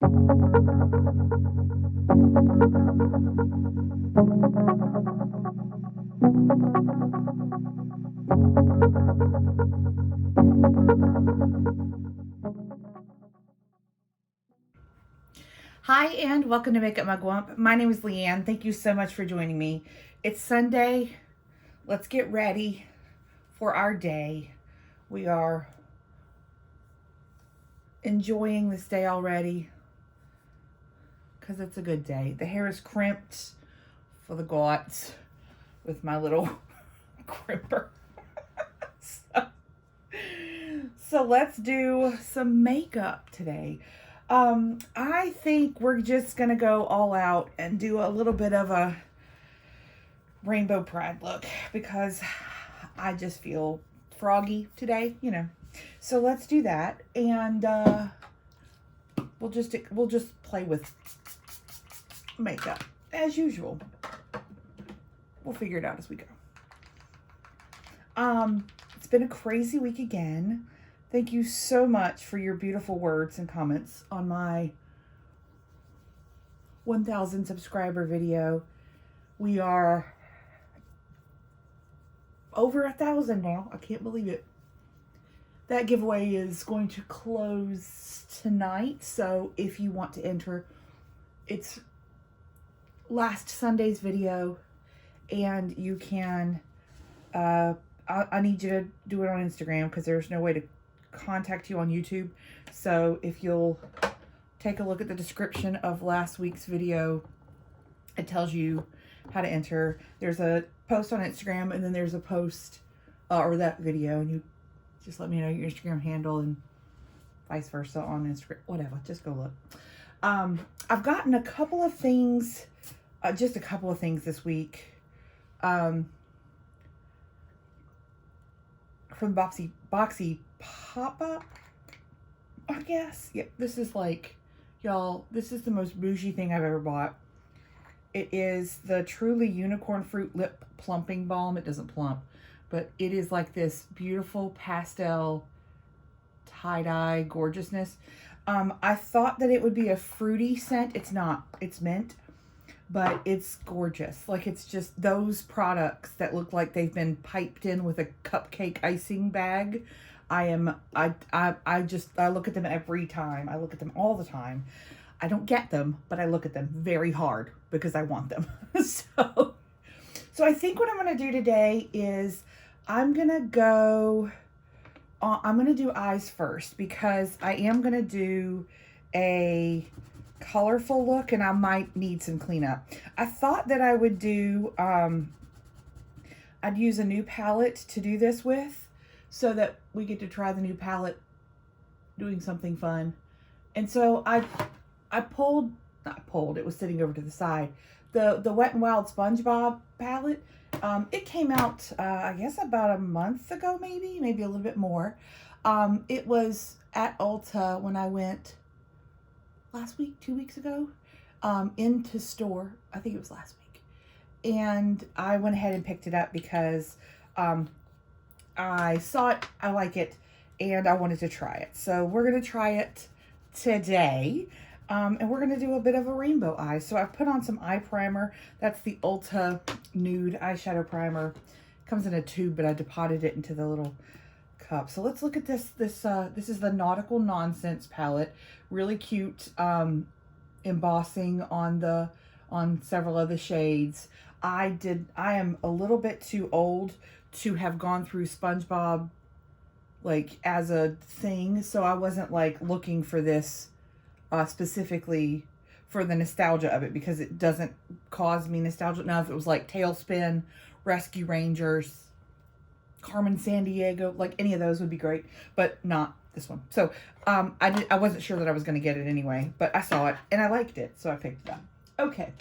Hi and welcome to Makeup Mugwump. My name is Leanne. Thank you so much for joining me. It's Sunday. Let's get ready for our day. We are enjoying this day already because it's a good day. The hair is crimped for the gots with my little crimper. So let's do some makeup today. I think we're just gonna go all out and do a little bit of a rainbow pride look because I just feel froggy today, you know. So let's do that, and we'll just play with makeup as usual. We'll figure it out as we go. It's been a crazy week again. Thank you so much for your beautiful words and comments on my 1,000 subscriber video. We are over 1,000 now. I can't believe it. That giveaway is going to close tonight. So if you want to enter, it's last Sunday's video, and you can, I need you to do it on Instagram because there's no way to contact you on YouTube. So if you'll take a look at the description of last week's video, it tells you how to enter. There's a post on Instagram, and then there's a post or that video, and you just let me know your Instagram handle and vice versa on Instagram, whatever. Just go look. I've gotten a couple of things, just a couple of things this week from Boxy Pop-Up, I guess. Yep, this is like, y'all, this is the most bougie thing I've ever bought. It is the Truly Unicorn Fruit Lip Plumping Balm. It doesn't plump, but it is like this beautiful pastel tie-dye gorgeousness. I thought that it would be a fruity scent. It's not. It's mint, but it's gorgeous. Like, it's just those products that look like they've been piped in with a cupcake icing bag. I look at them every time. I look at them all the time. I don't get them, but I look at them very hard because I want them. So I think what I'm going to do today is I'm going to do eyes first because I am going to do a colorful look and I might need some cleanup. I thought that I would do, I'd use a new palette to do this with so that we get to try the new palette doing something fun. And so not pulled, it was sitting over to the side. The Wet n Wild SpongeBob palette, it came out, I guess about a month ago, maybe a little bit more. It was at Ulta when I went last week, 2 weeks ago, into store. I think it was last week. And I went ahead and picked it up because I saw it, I like it, and I wanted to try it. So we're going to try it today. And we're going to do a bit of a rainbow eye. So I've put on some eye primer. That's the Ulta Nude Eyeshadow Primer. Comes in a tube, but I depotted it into the little cup. So let's look at this. This is the Nautical Nonsense palette. Really cute embossing on several of the shades. I am a little bit too old to have gone through SpongeBob like as a thing. So I wasn't like looking for this specifically for the nostalgia of it because it doesn't cause me nostalgia. Now, if it was like Tailspin, Rescue Rangers, Carmen Sandiego, like any of those would be great, but not this one. So I wasn't sure that I was going to get it anyway, but I saw it and I liked it, so I picked it up. Okay,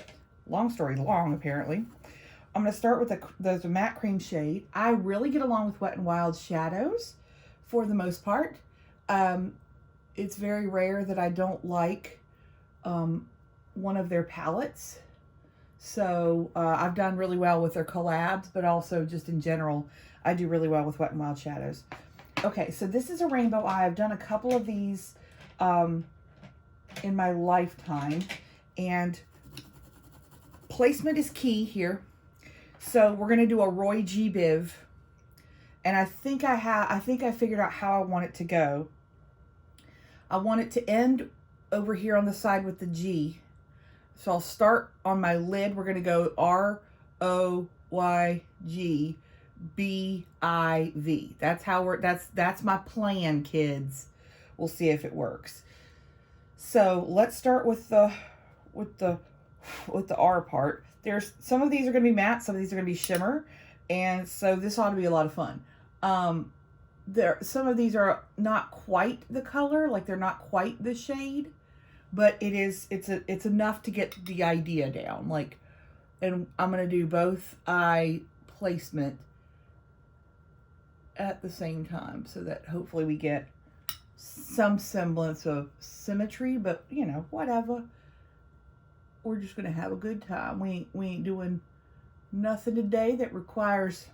long story long, apparently. I'm going to start with the matte cream shade. I really get along with Wet n Wild shadows for the most part. It's very rare that I don't like one of their palettes. So I've done really well with their collabs, but also just in general, I do really well with Wet n Wild shadows. Okay, so this is a rainbow eye. I've done a couple of these in my lifetime. And placement is key here. So we're going to do a Roy G. Biv. And I think I figured out how I want it to go. I want it to end over here on the side with the G. So I'll start on my lid. We're going to go R-O-Y-G-B-I-V. That's my plan, kids. We'll see if it works. So let's start with the R part. There's some of these are going to be matte, some of these are going to be shimmer, and so this ought to be a lot of fun. Some of these are not quite the color, like they're not quite the shade, but it's enough to get the idea down. Like, and I'm going to do both eye placement at the same time so that hopefully we get some semblance of symmetry, but you know, whatever. We're just going to have a good time. We ain't doing nothing today that requires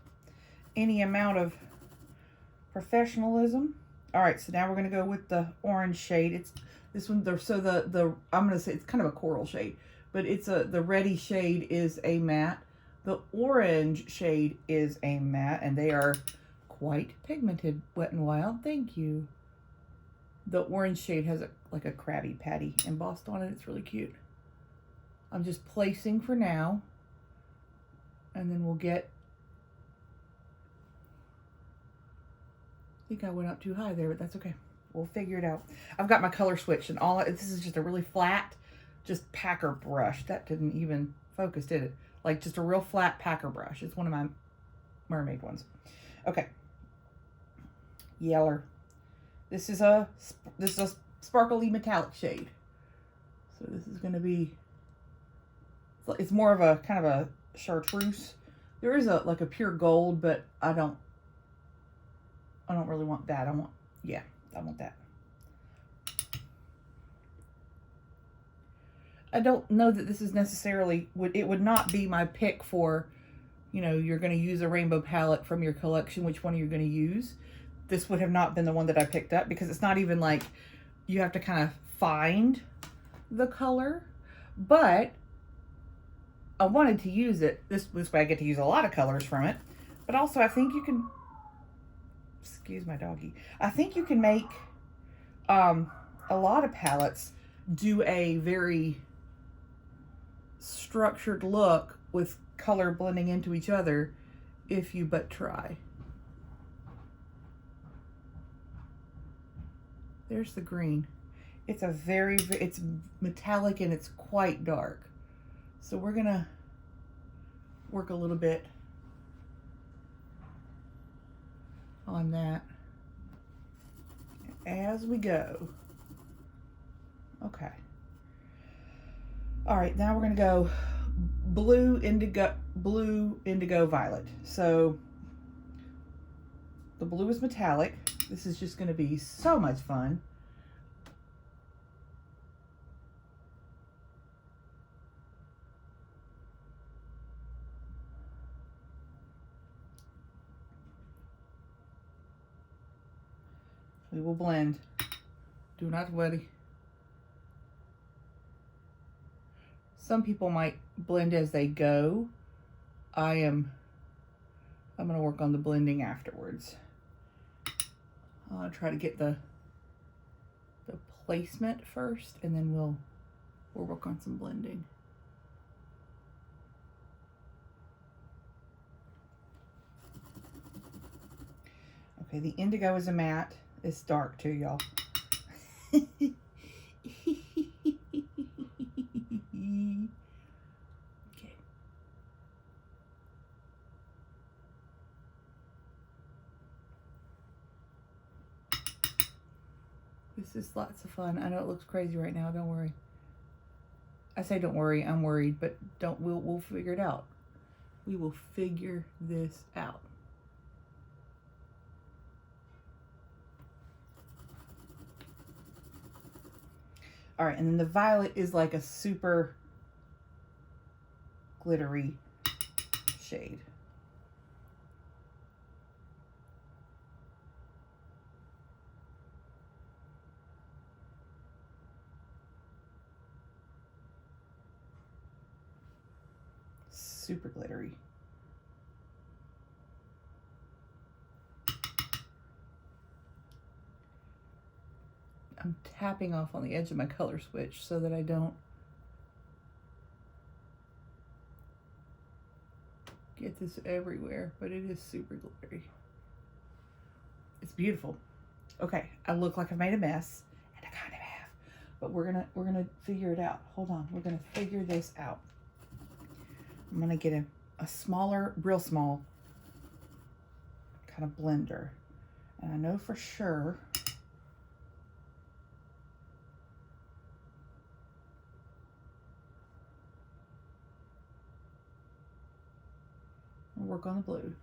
any amount of professionalism. All right, so now we're going to go with the orange shade. It's this one. I'm going to say it's kind of a coral shade, but it's the reddy shade is a matte. The orange shade is a matte, and they are quite pigmented. Wet n Wild, thank you. The orange shade has like a Krabby Patty embossed on it. It's really cute. I'm just placing for now, and then we'll get, I think I went up too high there, but that's okay. We'll figure it out. I've got my color switch, and this is just a really flat, just packer brush. That didn't even focus, did it? Like just a real flat packer brush. It's one of my mermaid ones. Okay. Yeller. This is a sparkly metallic shade. So this is going to be, it's more of a kind of a chartreuse. There is like a pure gold, but I don't really want that. I want that. I don't know that this is necessarily, it would not be my pick for, you know, you're going to use a rainbow palette from your collection. Which one are you going to use? This would have not been the one that I picked up because it's not even like you have to kind of find the color, but I wanted to use it. This way I get to use a lot of colors from it, but also I think you can, excuse my doggy, I think you can make a lot of palettes do a very structured look with color blending into each other if you but try. There's the green. It's it's metallic and it's quite dark. So we're gonna work a little bit on that as we go. Okay. All right, now we're gonna go blue, indigo, violet. So the blue is metallic. This is just gonna be so much fun. We will blend. Do not worry. Some people might blend as they go. I'm going to work on the blending afterwards. I'll try to get the placement first, and then we'll work on some blending. Okay, the indigo is a matte. It's dark too, y'all. Okay. This is lots of fun. I know it looks crazy right now. Don't worry. I say don't worry. I'm worried, but we'll figure it out. We will figure this out. All right, and then the violet is like a super glittery shade. super glittery. I'm tapping off on the edge of my color switch so that I don't get this everywhere, but it is super glittery. It's beautiful. Okay, I look like I've made a mess, and I kind of have, but we're gonna figure it out. Hold on, we're gonna figure this out. I'm gonna get a smaller, real small kind of blender, and I know for sure I'll work on the blue.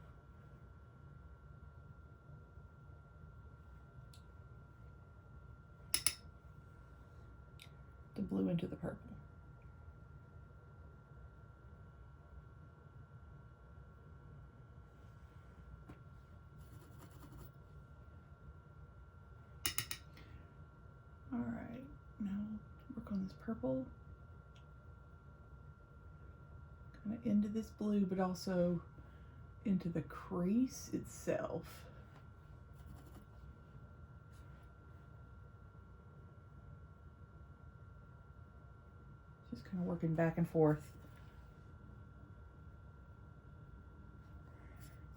The blue into the purple. All right, now work on this purple. Kind of into this blue, but also into the crease itself. Just kind of working back and forth.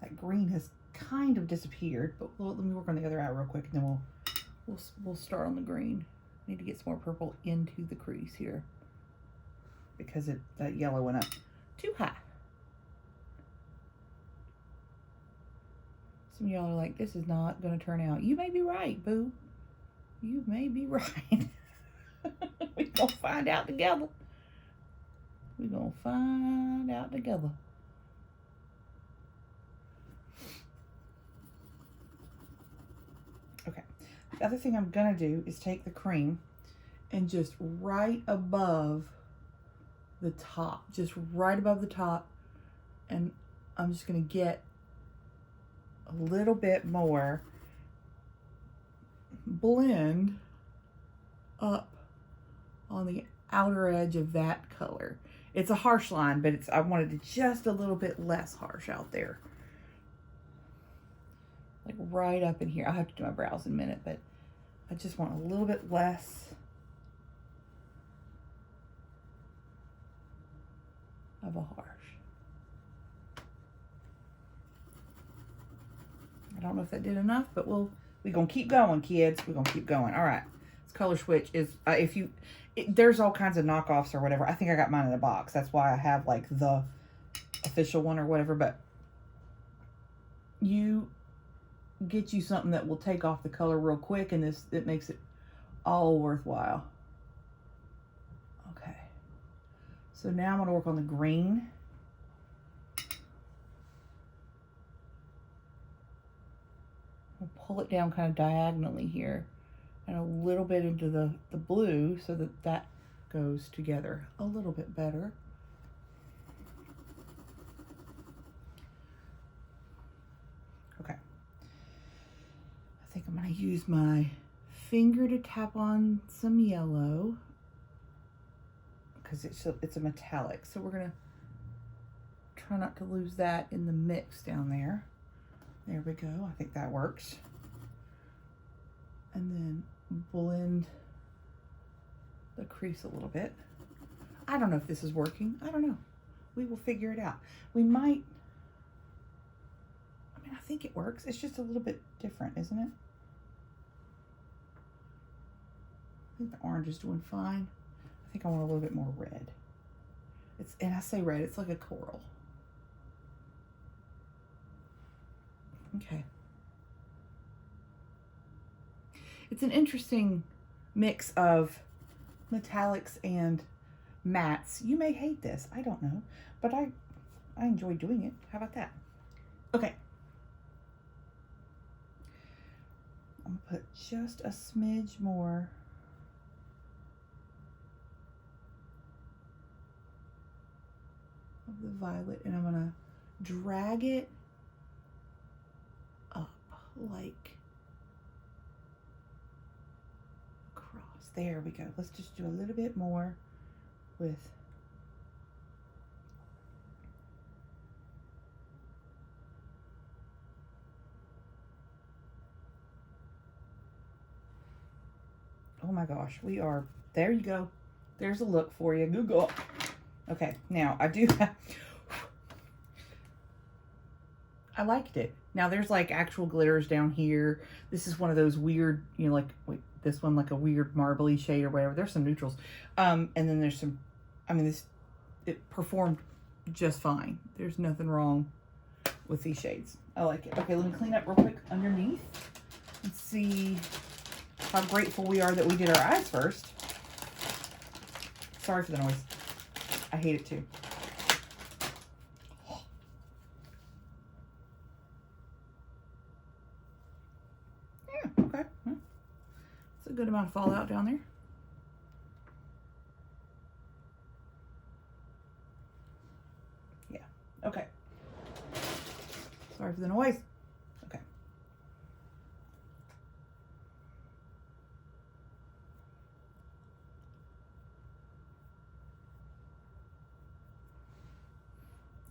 That green has kind of disappeared, but let me work on the other eye real quick, and then we'll start on the green. Need to get some more purple into the crease here because that yellow went up too high. Some of y'all are like, this is not going to turn out. You may be right, boo. You may be right. We're going to find out together. We're going to find out together. Okay. The other thing I'm going to do is take the cream and just right above the top. Just right above the top. And I'm just going to get a little bit more blend up on the outer edge of that color. It's a harsh line, but I wanted it just a little bit less harsh out there. Like right up in here. I'll have to do my brows in a minute, but I just want a little bit less of a harsh. I don't know if that did enough, but we're gonna keep going, kids. We're gonna keep going. All right. This color switch is there's all kinds of knockoffs or whatever. I think I got mine in a box. That's why I have like the official one or whatever. But you get you something that will take off the color real quick, and it makes it all worthwhile. Okay. So now I'm gonna work on the green. Pull it down kind of diagonally here and a little bit into the blue so that goes together a little bit better. Okay. I think I'm going to use my finger to tap on some yellow because it's a metallic. So we're going to try not to lose that in the mix down there. There we go. I think that works. And then blend the crease a little bit. I don't know if this is working. I don't know. We will figure it out. We might, I think it works. It's just a little bit different, isn't it? I think the orange is doing fine. I think I want a little bit more red. And I say red, it's like a coral. Okay. It's an interesting mix of metallics and mattes. You may hate this, I don't know, but I enjoy doing it. How about that? Okay. I'm gonna put just a smidge more of the violet, and I'm gonna drag it up like across. There we go. Let's just do a little bit more with my gosh, we are, there you go. There's a look for you, Google. Okay, now I do have, I liked it. Now there's like actual glitters down here. This is one of those weird, you know, like, wait, this one like a weird marbly shade or whatever. There's some neutrals. And then there's some, I mean, it performed just fine. There's nothing wrong with these shades. I like it. Okay, let me clean up real quick underneath and see how grateful we are that we did our eyes first. Sorry for the noise. I hate it too. Yeah, okay. It's a good amount of fallout down there. Yeah, okay. Sorry for the noise. Okay.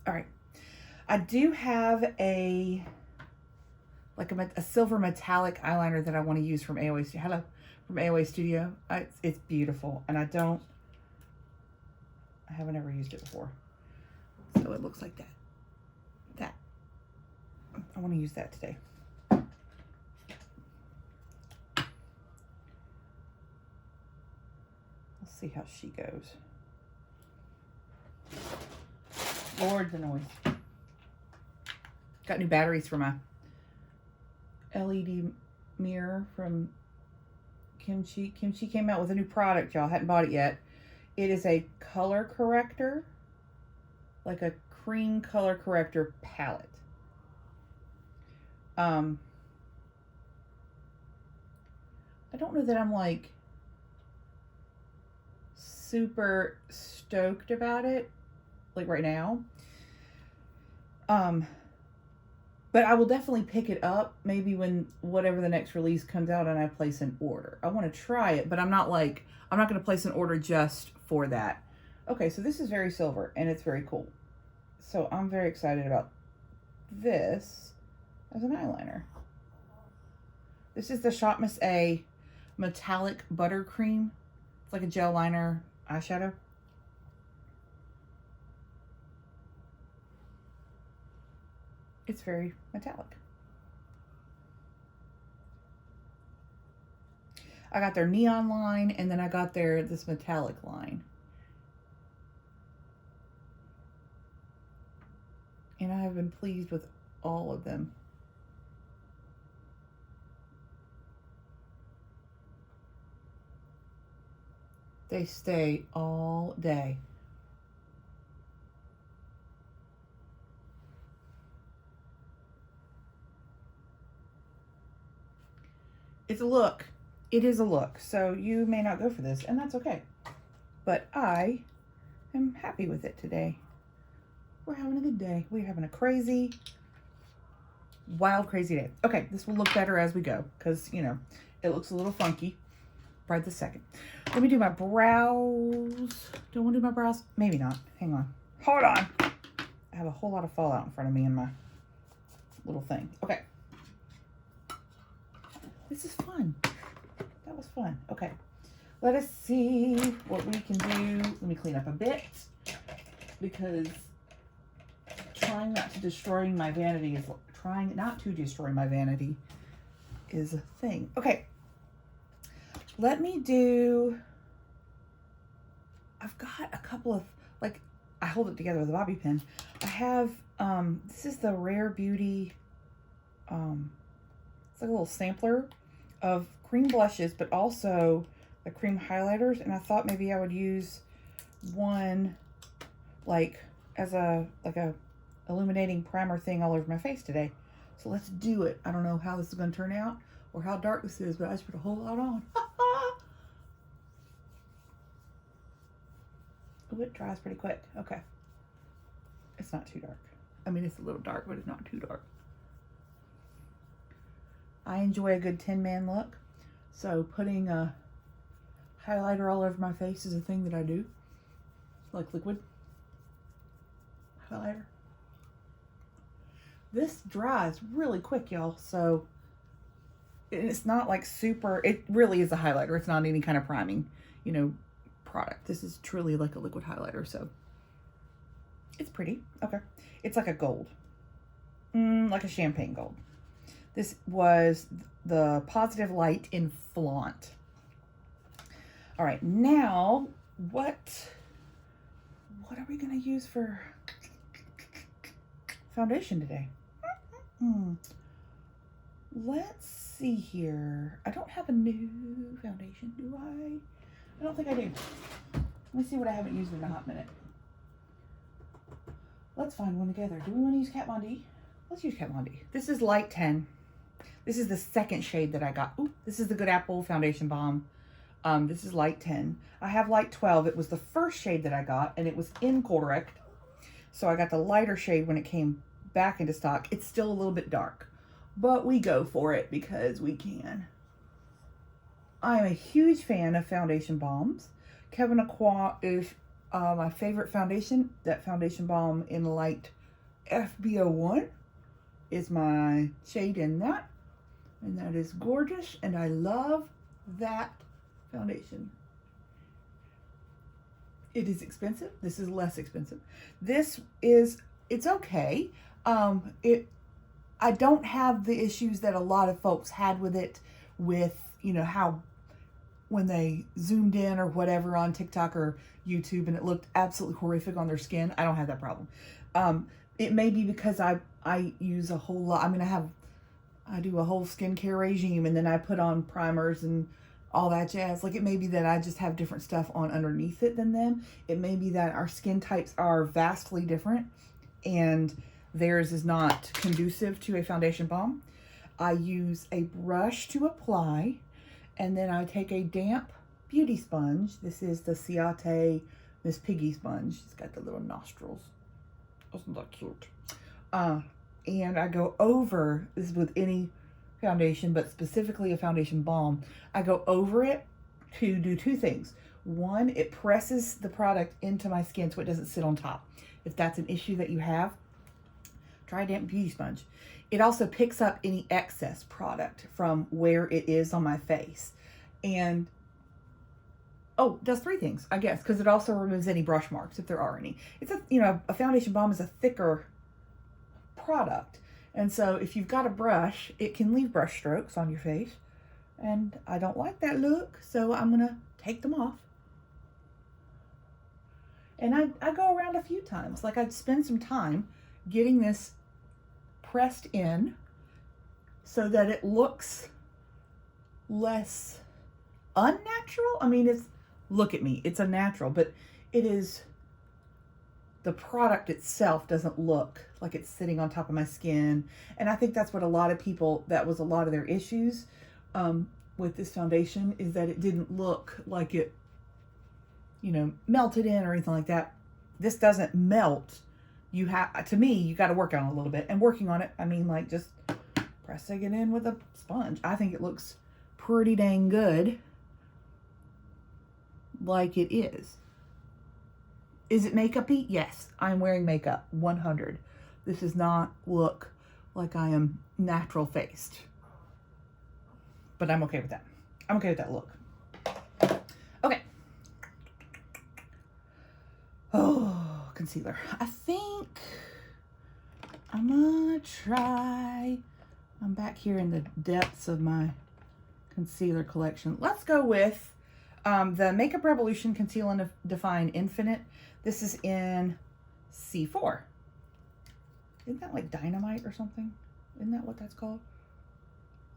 All right. I do have a silver metallic eyeliner that I want to use from AOA Studio. Hello, from AOA Studio. It's beautiful, and I haven't ever used it before. So it looks like that. I want to use that today. We'll see how she goes. Lord, the noise. Got new batteries for my LED mirror from Kimchi. Kimchi came out with a new product, y'all. Hadn't bought it yet. It is a color corrector, like a cream color corrector palette. I don't know that I'm like super stoked about it, like right now. But I will definitely pick it up maybe when whatever the next release comes out and I place an order. I want to try it, but I'm not going to place an order just for that. Okay, so this is very silver and it's very cool. So I'm very excited about this as an eyeliner. This is the Shop Miss A Metallic Buttercream. It's like a gel liner eyeshadow. It's very metallic. I got their neon line and then I got this metallic line. And I have been pleased with all of them. They stay all day. It's a look. It is a look. So you may not go for this, and that's okay. But I am happy with it today. We're having a good day. We're having a crazy, wild, crazy day. Okay, this will look better as we go because, you know, it looks a little funky right this second. Let me do my brows. Do I want to do my brows? Maybe not. Hang on. Hold on. I have a whole lot of fallout in front of me in my little thing. Okay. This is fun. That was fun. Okay. Let us see what we can do. Let me clean up a bit because trying not to destroy my vanity is a thing. Okay. Let me do, I've got a couple of, like, I hold it together with a bobby pin. I have, this is the Rare Beauty, it's like a little sampler of cream blushes, but also the cream highlighters. And I thought maybe I would use one, like, as a illuminating primer thing all over my face today. So let's do it. I don't know how this is going to turn out or how dark this is, but I just put a whole lot on. Oh, it dries pretty quick. Okay. It's not too dark. I mean, it's a little dark, but it's not too dark. I enjoy a good Tin Man look. So putting a highlighter all over my face is a thing that I do. Like liquid highlighter. This dries really quick, y'all. So it's not like super, it really is a highlighter. It's not any kind of priming, you know, product. This is truly like a liquid highlighter, so it's pretty. Okay. It's like a gold, like a champagne gold. This was the Positive Light in Flaunt. All right, now what are we gonna use for foundation today? Let's see here. I don't have a new foundation, do I? I don't think I do. Let me see what I haven't used in a hot minute. Let's find one together. Do we want to use Kat Von D? Let's use Kat Von D. This is Light 10. This is the second shade that I got. Ooh, this is the Good Apple Foundation Balm. This is Light 10. I have Light 12. It was the first shade that I got, and it was in Correct. So I got the lighter shade when it came back into stock. It's still a little bit dark, but we go for it because we can. I'm a huge fan of foundation balms. Kevin Aqua is my favorite foundation. That foundation balm in Light FB01 is my shade in that. And that is gorgeous, and I love that foundation. It is expensive. This is less expensive. This is, it's okay. I don't have the issues that a lot of folks had with it, with, you know, how when they zoomed in or whatever on TikTok or YouTube and it looked absolutely horrific on their skin. I don't have that problem. It may be because I use a whole lot. I mean, I do a whole skincare regime, and then I put on primers and all that jazz. Like, it may be that I just have different stuff on underneath it than them. It may be that our skin types are vastly different and theirs is not conducive to a foundation balm. I use a brush to apply, and then I take a damp beauty sponge. This is the Ciate Miss Piggy sponge. It's got the little nostrils. Isn't that cute? And I go over, this is with any foundation, but specifically a foundation balm, I go over it to do two things. One, it presses the product into my skin so it doesn't sit on top. If that's an issue that you have, try a damp beauty sponge. It also picks up any excess product from where it is on my face. And, oh, it does three things, I guess, because it also removes any brush marks if there are any. It's a, you know, a foundation balm is a thicker product. And so if you've got a brush, it can leave brush strokes on your face. And I don't like that look, so I'm going to take them off. And I go around a few times. Like, I'd spend some time getting this pressed in so that it looks less unnatural. I mean, it's, look at me, it's a natural, but it is, the product itself doesn't look like it's sitting on top of my skin. And I think that's what a lot of people, that was a lot of their issues with this foundation, is that it didn't look like it, you know, melted in or anything like that. This doesn't melt. You have, to me, you got to work on it a little bit. And working on it, I mean, like, just pressing it in with a sponge. I think it looks pretty dang good like it is. Is it makeup-y? Yes, I'm wearing makeup, 100. This does not look like I am natural faced. But I'm okay with that. I'm okay with that look. Okay. Oh, concealer. I think I'm gonna try, I'm back here in the depths of my concealer collection. Let's go with the Makeup Revolution Conceal and Define Infinite. This is in C4. Isn't that like dynamite or something? Isn't that what that's called?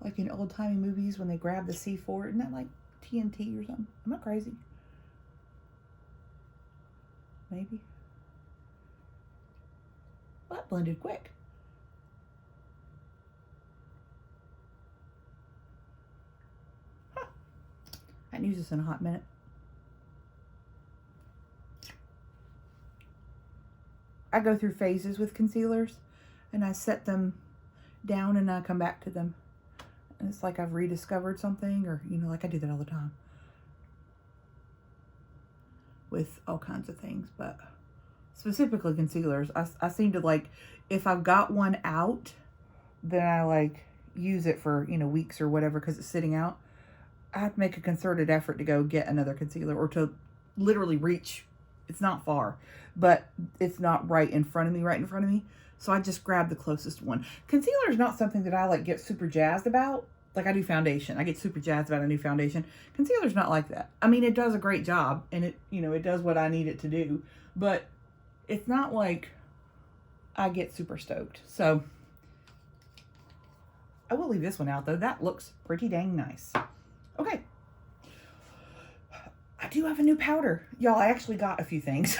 Like in old-timey movies when they grab the C4. Isn't that like TNT or something? Am I crazy? Maybe. Well, that blended quick. Huh. I hadn't used this in a hot minute. I go through phases with concealers, and I set them down and I come back to them. And it's like I've rediscovered something, or, you know, like I do that all the time with all kinds of things, but specifically concealers. I seem to, like, if I've got one out, then I, like, use it for, you know, weeks or whatever because it's sitting out, I have to make a concerted effort to go get another concealer or to literally reach. It's not far, but it's not right in front of me. So I just grab the closest one. Concealer is not something that I like get super jazzed about. Like I do foundation. I get super jazzed about a new foundation. Concealer's not like that. I mean, it does a great job and it, you know, it does what I need it to do, but it's not like I get super stoked. So I will leave this one out though. That looks pretty dang nice. Okay. I do have a new powder. Y'all, I actually got a few things.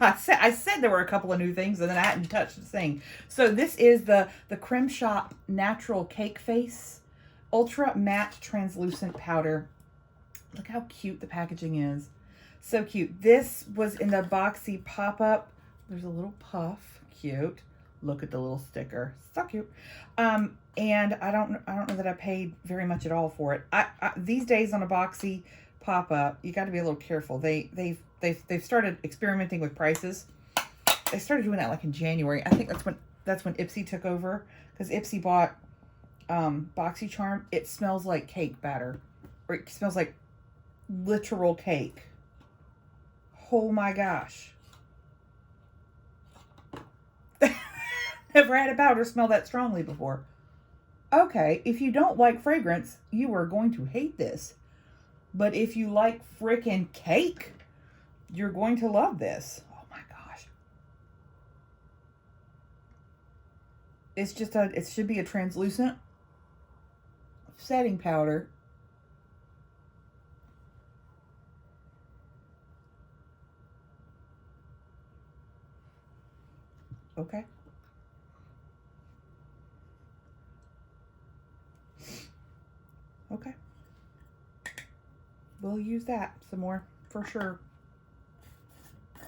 I said there were a couple of new things and then I hadn't touched the thing. So this is the Creme Shop Natural Cake Face Ultra Matte Translucent Powder. Look how cute the packaging is. So cute. This was in the boxy pop-up. There's a little puff. Cute. Look at the little sticker. So cute. And I don't know that I paid very much at all for it. I these days on a boxy pop-up, you got to be a little careful. They've started experimenting with prices. They started doing that like in January. I think that's when Ipsy took over, because Ipsy bought BoxyCharm. It smells like cake batter, or it smells like literal cake. Oh my gosh. Never had a powder smell that strongly before. Okay, if you don't like fragrance, you are going to hate this. But if you like frickin' cake, you're going to love this. Oh my gosh. It's just it should be a translucent setting powder. Okay. Okay. We'll use that some more for sure.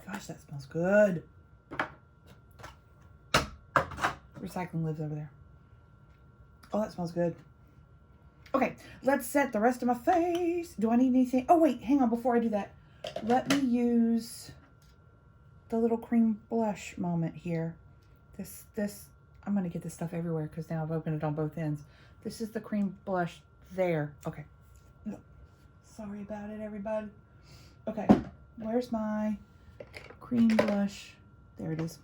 Gosh, that smells good. Recycling lives over there. Oh, that smells good. Okay, let's set the rest of my face. Do I need anything? Oh, wait, hang on. Before I do that, let me use the little cream blush moment here. I'm going to get this stuff everywhere because now I've opened it on both ends. This is the cream blush there. Okay. No. Sorry about it, everybody. Okay, where's my cream blush? There it is.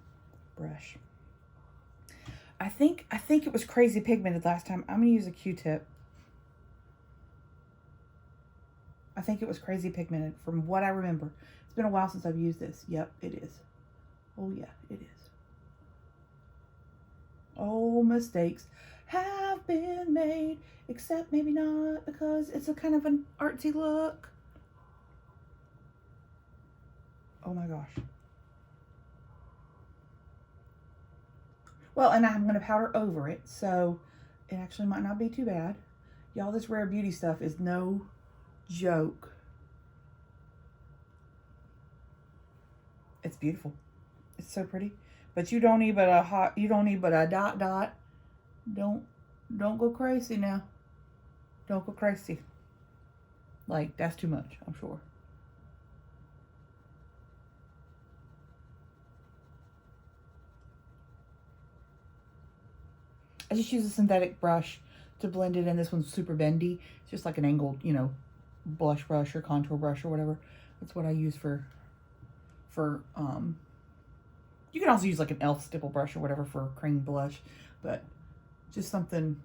Brush. I think it was crazy pigmented last time. I'm going to use a Q-tip. I think it was crazy pigmented from what I remember. It's been a while since I've used this. Yep, it is. Oh, yeah, it is. Oh, mistakes have been made, except maybe not, because it's a kind of an artsy look. Oh my gosh. Well, and I'm going to powder over it, so it actually might not be too bad. Y'all, this Rare Beauty stuff is no joke. It's beautiful. It's so pretty. But you don't need but a dot. Don't go crazy now. Don't go crazy. Like, that's too much, I'm sure. I just use a synthetic brush to blend it in. This one's super bendy. It's just like an angled, you know, blush brush or contour brush or whatever. That's what I use for you can also use like an e.l.f. stipple brush or whatever for cream blush, but just something,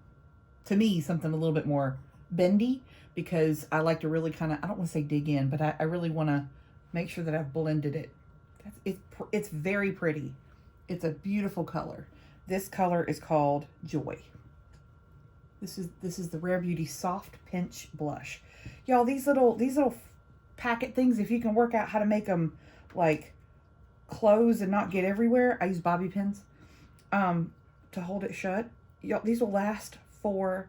to me, something a little bit more bendy, because I like to really kind of, I don't want to say dig in, but I really want to make sure that I've blended it. It's very pretty. It's a beautiful color. This color is called Joy. This is the Rare Beauty Soft Pinch Blush. Y'all, these little packet things, if you can work out how to make them like close and not get everywhere. I use bobby pins to hold it shut. Y'all, these will last forever.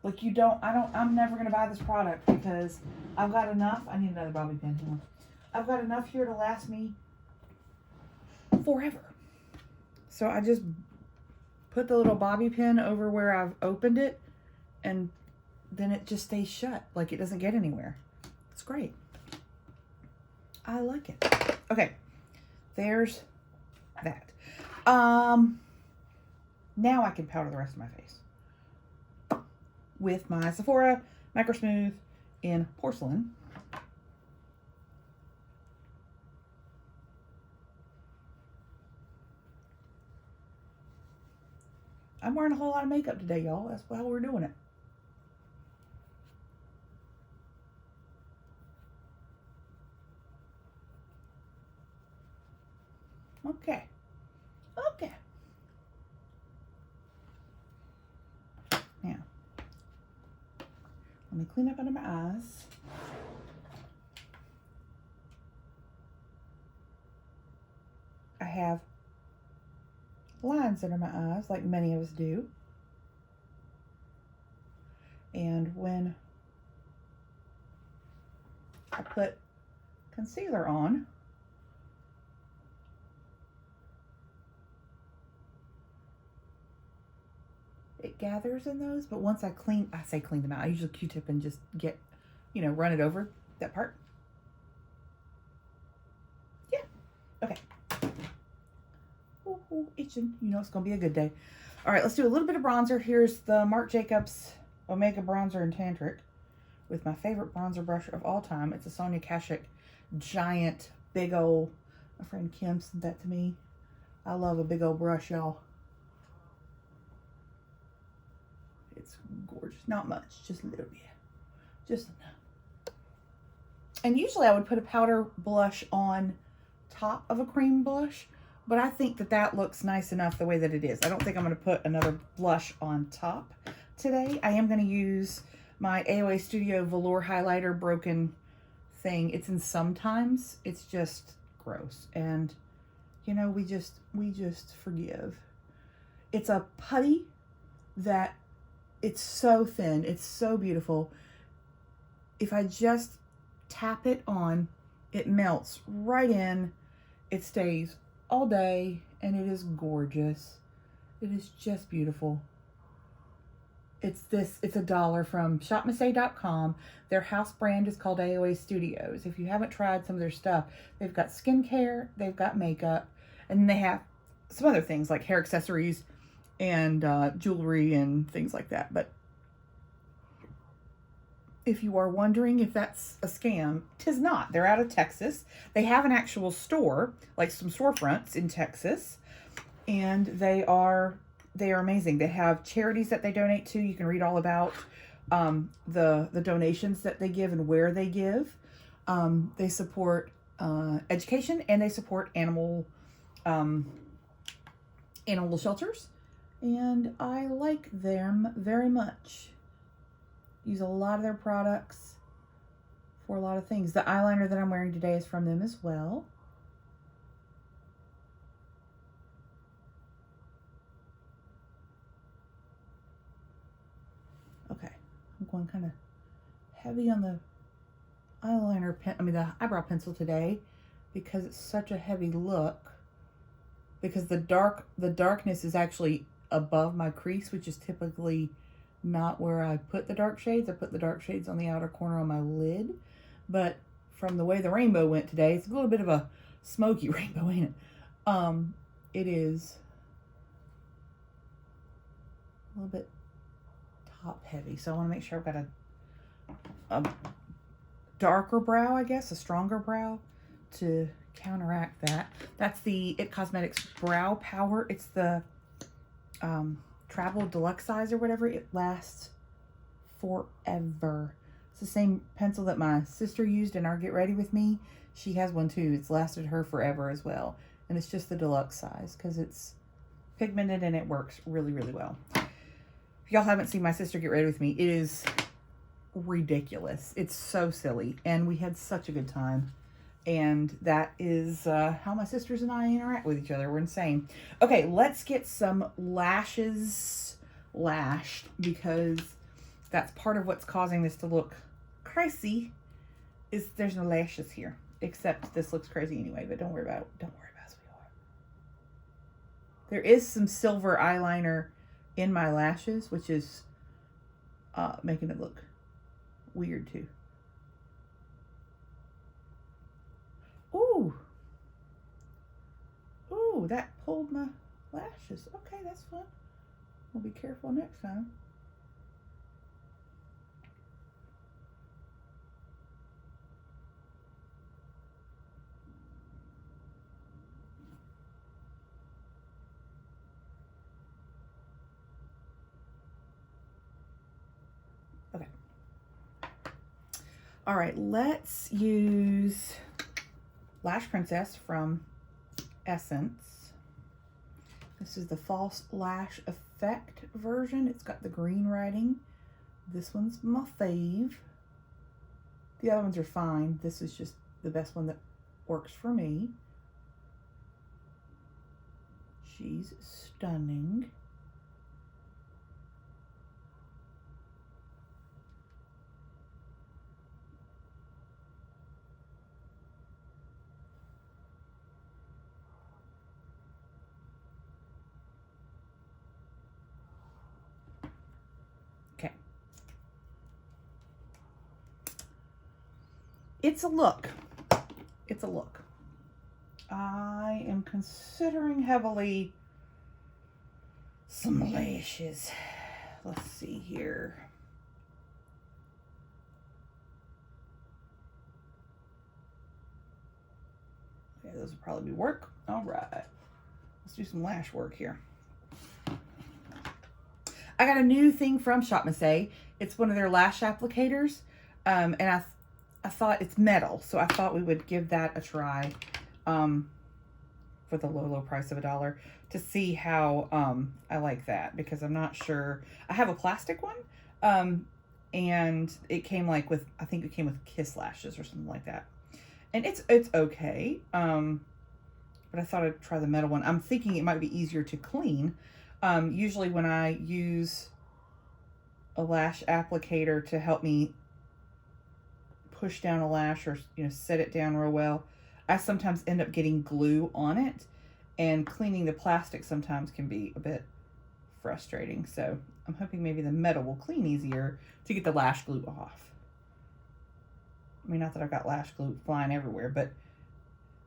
Like I'm never gonna buy this product because I've got enough. I need another bobby pin. Hang on. I've got enough here to last me forever. So I just put the little bobby pin over where I've opened it, and then it just stays shut. Like it doesn't get anywhere. It's great. I like it. Okay, there's that. Now I can powder the rest of my face. with my Sephora Micro Smooth in Porcelain. I'm wearing a whole lot of makeup today, y'all. That's how we're doing it. Okay. Okay. Now, let me clean up under my eyes. I have lines under my eyes, like many of us do. And when I put concealer on, it gathers in those, but once I clean them out. I usually Q-tip and just get, run it over that part. Yeah. Okay. Ooh, itching. It's going to be a good day. All right, let's do a little bit of bronzer. Here's the Marc Jacobs Omega Bronzer in Tantric with my favorite bronzer brush of all time. It's a Sonia Kashuk giant, big old, my friend Kim sent that to me. I love a big old brush, y'all. It's gorgeous. Not much, just a little bit. Just enough. And usually I would put a powder blush on top of a cream blush, but I think that looks nice enough the way that it is. I don't think I'm going to put another blush on top today. I am going to use my AOA Studio Velour highlighter broken thing. It's in Sometimes. It's just gross. And, we just forgive. It's a putty that it's so thin. It's so beautiful. If I just tap it on, it melts right in. It stays all day, and it is gorgeous. It is just beautiful. It's $1 from shopmissay.com. Their house brand is called AOA Studios. If you haven't tried some of their stuff, they've got skincare, they've got makeup, and then they have some other things like hair accessories and jewelry and things like that. But if you are wondering if that's a scam, 'tis not. They're out of Texas. They have an actual store, like some storefronts in Texas, and they are amazing. They have charities that they donate to. You can read all about the donations that they give and where they give. They support education, and they support animal shelters, and I like them very much. Use a lot of their products for a lot of things. The eyeliner that I'm wearing today is from them as well. Okay, I'm going kind of heavy on the eyeliner the eyebrow pencil today because it's such a heavy look. Because the darkness is actually above my crease, which is typically not where I put the dark shades. I put the dark shades on the outer corner on my lid. But from the way the rainbow went today, it's a little bit of a smoky rainbow, ain't it? It is a little bit top heavy. So I want to make sure I've got a darker brow, I guess, a stronger brow to counteract that. That's the IT Cosmetics Brow Power. It's the Travel Deluxe size or whatever. It lasts forever. It's the same pencil that my sister used in our Get Ready With Me. She has one too. It's lasted her forever as well. And it's just the deluxe size because it's pigmented and it works really, really well. If y'all haven't seen my sister Get Ready With Me, it is ridiculous. It's so silly. And we had such a good time. And that is how my sisters and I interact with each other. We're insane. Okay, let's get some lashes lashed because that's part of what's causing this to look crazy is there's no lashes here. Except this looks crazy anyway, but don't worry about it. Don't worry about it, sweetheart. There is some silver eyeliner in my lashes, which is making it look weird too. Ooh. Ooh, that pulled my lashes. Okay, that's fun. We'll be careful next time. All right, let's use Lash Princess from Essence. This is the False Lash Effect version. It's got the green writing. This one's my fave. The other ones are fine. This is just the best one that works for me. She's stunning. Okay. It's a look. It's a look. I am considering heavily some lashes. Let's see here. Yeah, those will probably be work. All right. Let's do some lash work here. I got a new thing from Shop Missy. It's one of their lash applicators. And I thought it's metal, so I thought we would give that a try for the low price of $1 to see how I like that, because I'm not sure. I have a plastic one, and it came like with, I think it came with Kiss lashes or something like that. And it's okay, but I thought I'd try the metal one. I'm thinking it might be easier to clean. Usually when I use a lash applicator to help me push down a lash or, you know, set it down real well, I sometimes end up getting glue on it, and cleaning the plastic sometimes can be a bit frustrating. So I'm hoping maybe the metal will clean easier to get the lash glue off. I mean, not that I've got lash glue flying everywhere, but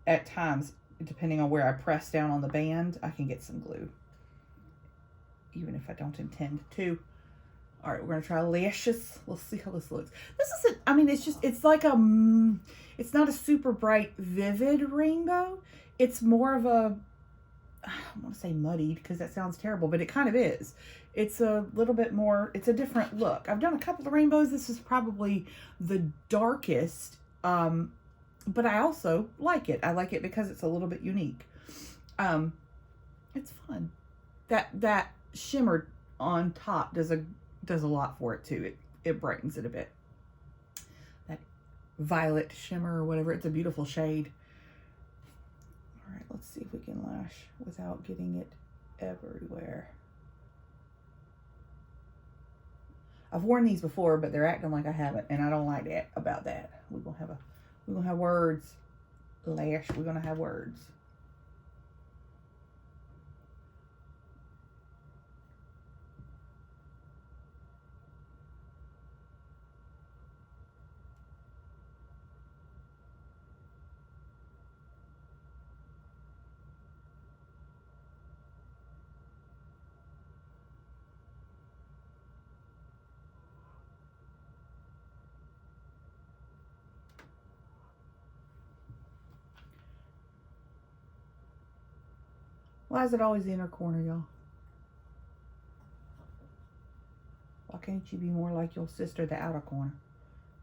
at times, depending on where I press down on the band, I can get some glue, even if I don't intend to. All right, we're gonna try lashes. We'll see how this looks. This isn't, I mean, it's like it's not a super bright, vivid rainbow. It's more of a, I want to say muddied because that sounds terrible, but it kind of is. It's a little bit more, it's a different look. I've done a couple of rainbows. This is probably the darkest, but I also like it. I like it because it's a little bit unique. It's fun. That shimmer on top does a lot for it too. It brightens it a bit. That violet shimmer or whatever, it's a beautiful shade. All right, let's see if we can lash without getting it everywhere. I've worn these before, but they're acting like I haven't, and I don't like that about that. We're gonna have words. Lash, we're gonna have words. Why is it always the inner corner, y'all? Why can't you be more like your sister, the outer corner?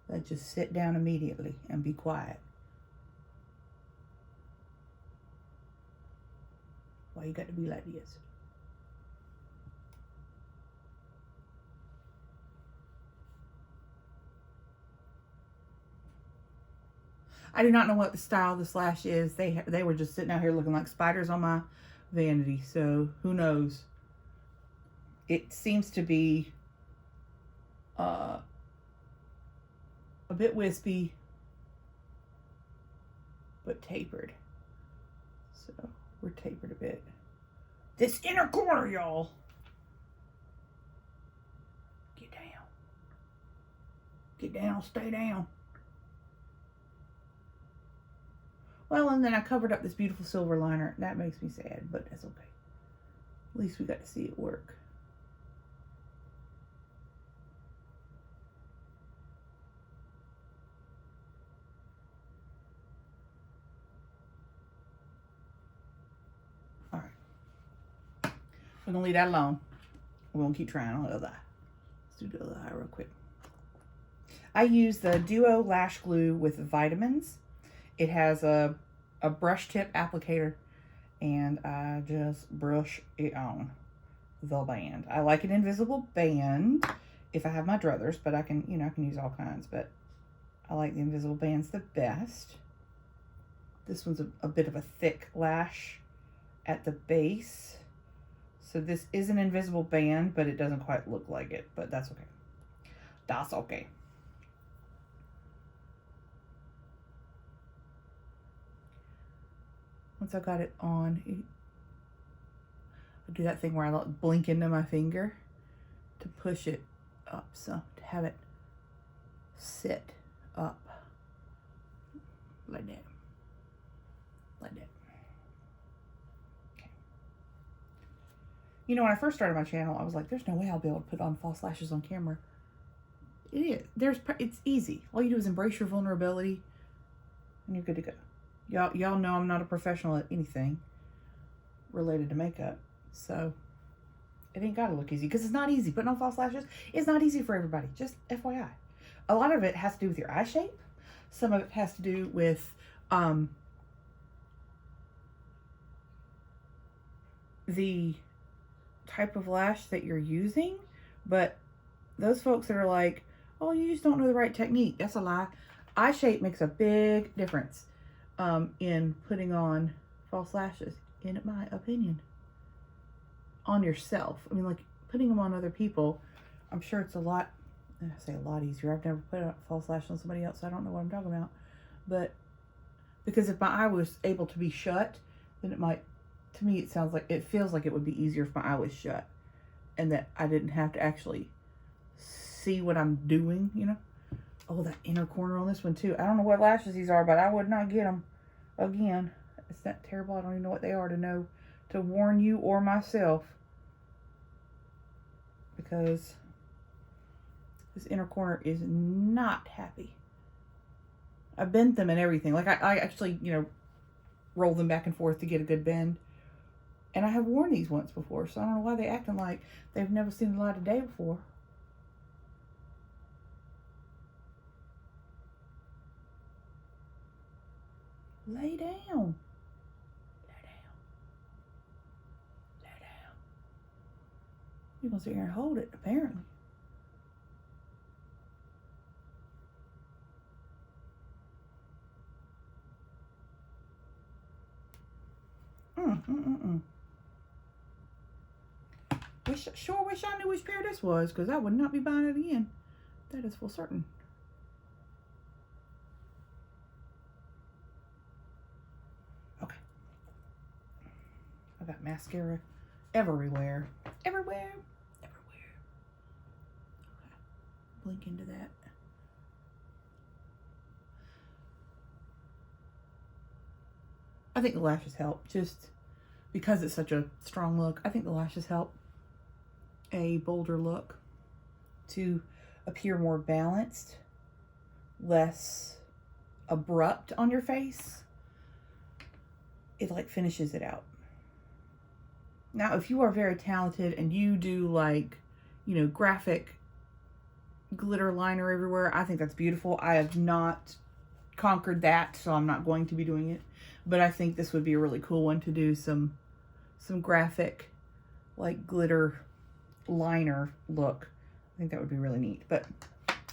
That just sit down immediately and be quiet. Why you got to be like this? I do not know what the style of this lash is. They were just sitting out here looking like spiders on my vanity, so who knows? It seems to be a bit wispy, but tapered. So we're tapered a bit. This inner corner, y'all. Get down. Get down, stay down. Well, and then I covered up this beautiful silver liner. That makes me sad, but that's okay. At least we got to see it work. All right. We're going to leave that alone. We're going to keep trying on the other eye. Let's do the other eye real quick. I use the Duo Lash Glue with vitamins. It has a brush tip applicator, and I just brush it on the band. I like an invisible band if I have my druthers, but I can, I can use all kinds, but I like the invisible bands the best. This one's a bit of a thick lash at the base. So this is an invisible band, but it doesn't quite look like it, but that's okay. That's okay. Once I got it on, I do that thing where I blink into my finger to push it up, so to have it sit up like that. Like that. Okay. You know, when I first started my channel, I was like, there's no way I'll be able to put on false lashes on camera. It is. It's easy. All you do is embrace your vulnerability, and you're good to go. Y'all know I'm not a professional at anything related to makeup, so it ain't gotta look easy, because it's not easy. Putting on false lashes is not easy for everybody, just FYI. A lot of it has to do with your eye shape. Some of it has to do with the type of lash that you're using. But those folks that are like, oh, you just don't know the right technique, that's a lie. Eye shape makes a big difference in putting on false lashes, in my opinion, on yourself. I mean, like, putting them on other people, I'm sure it's a lot, I say a lot easier. I've never put a false lash on somebody else, so I don't know what I'm talking about. But because if my eye was able to be shut, then it might, to me, it feels like it would be easier if my eye was shut and that I didn't have to actually see what I'm doing, you know? Oh, that inner corner on this one too. I don't know what lashes these are, but I would not get them again. It's that terrible. I don't even know what they are to warn you or myself, because this inner corner is not happy. I bent them and everything. Like I actually, roll them back and forth to get a good bend. And I have worn these once before, so I don't know why they're acting like they've never seen the light of day before. Lay down. Lay down. Lay down. You're going to sit here and hold it, apparently. Sure wish I knew which pair this was, because I would not be buying it again. That is for certain. Okay. I got mascara everywhere. Everywhere. Everywhere. Okay. Blink into that. I think the lashes help, just because it's such a strong look. I think the lashes help a bolder look to appear more balanced, less abrupt on your face. It like finishes it out. Now, if you are very talented and you do like, graphic glitter liner everywhere, I think that's beautiful. I have not conquered that, so I'm not going to be doing it. But I think this would be a really cool one to do some graphic, like, glitter liner look. I think that would be really neat. But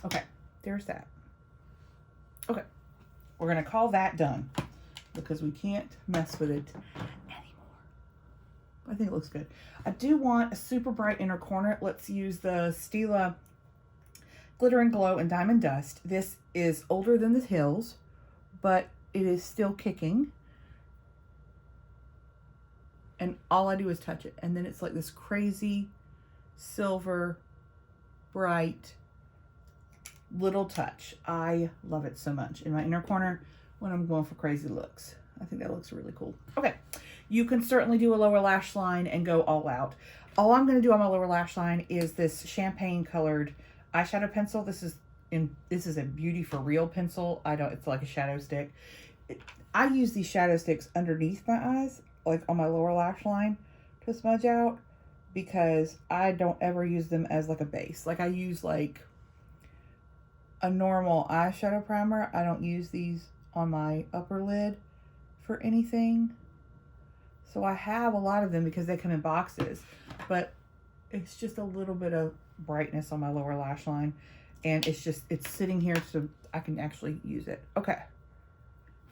okay, there's that. Okay, we're gonna call that done because we can't mess with it anymore. I think it looks good. I do want a super bright inner corner. Let's use the Stila Glitter and Glow and Diamond Dust. This is older than the Hills, but it is still kicking. And all I do is touch it. And then it's like this crazy silver, bright, little touch. I love it so much in my inner corner when I'm going for crazy looks. I think that looks really cool. Okay, you can certainly do a lower lash line and go all out. All I'm going to do on my lower lash line is this champagne colored eyeshadow pencil. This is a Beauty for Real pencil. It's like a shadow stick. I use these shadow sticks underneath my eyes, like on my lower lash line, to smudge out, because I don't ever use them as like a base. Like I use like a normal eyeshadow primer. I don't use these on my upper lid for anything. So I have a lot of them because they come in boxes, but it's just a little bit of brightness on my lower lash line, and it's sitting here so I can actually use it. Okay.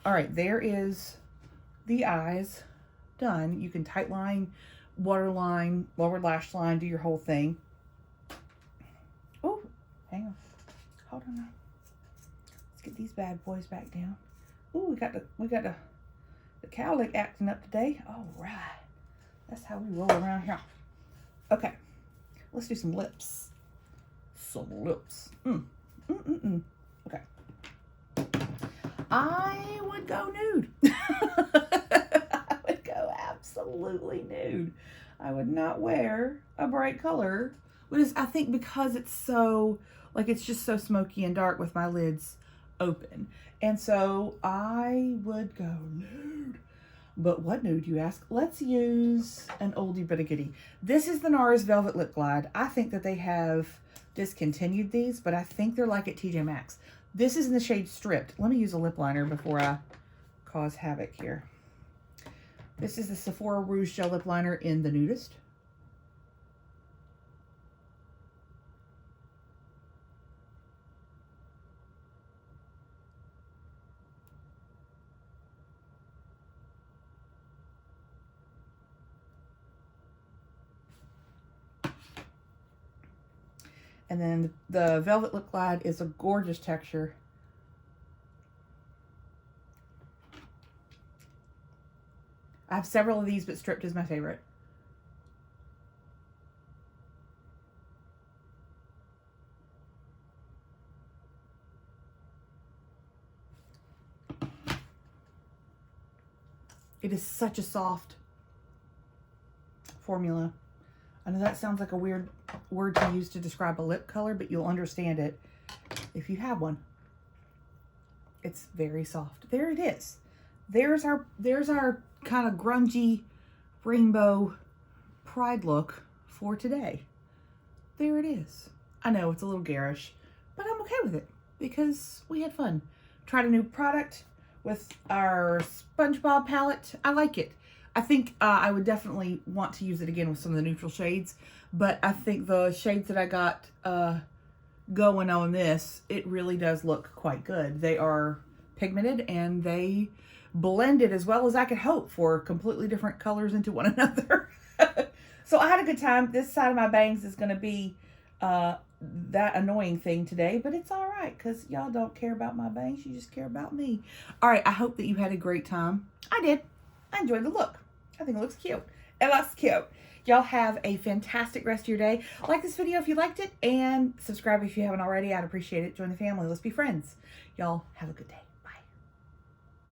All right, there is the eyes done. You can tight line, waterline, lower lash line, do your whole thing. Oh, hang on. Hold on now. Let's get these bad boys back down. Oh, we got the cowlick acting up today. All right. That's how we roll around here. Okay. Let's do some lips. Some lips. Okay. I would go nude. I would go absolutely nude. I would not wear a bright color. I think because it's so, like, it's just so smoky and dark with my lids open. And so I would go nude. But what nude, you ask? Let's use an oldie but a goodie. This is the NARS Velvet Lip Glide. I think that they have discontinued these, but I think they're like at TJ Maxx. This is in the shade Stripped. Let me use a lip liner before I cause havoc here. This is the Sephora Rouge Gel Lip Liner in the Nudist. And then the Velvet Lip Glide is a gorgeous texture. I have several of these, but Stripped is my favorite. It is such a soft formula. I know that sounds like a weird word to use to describe a lip color, but you'll understand it if you have one. It's very soft. There it is. There's our kind of grungy rainbow pride look for today. There it is. I know it's a little garish, but I'm okay with it because we had fun. Tried a new product with our SpongeBob palette. I like it. I think I would definitely want to use it again with some of the neutral shades, but I think the shades that I got going on this, it really does look quite good. They are pigmented and they blended as well as I could hope for completely different colors into one another. So I had a good time. This side of my bangs is going to be that annoying thing today, but it's all right because y'all don't care about my bangs. You just care about me. All right. I hope that you had a great time. I did. I enjoyed the look. I think it looks cute. It looks cute. Y'all have a fantastic rest of your day. Like this video if you liked it and subscribe if you haven't already. I'd appreciate it. Join the family. Let's be friends. Y'all have a good day.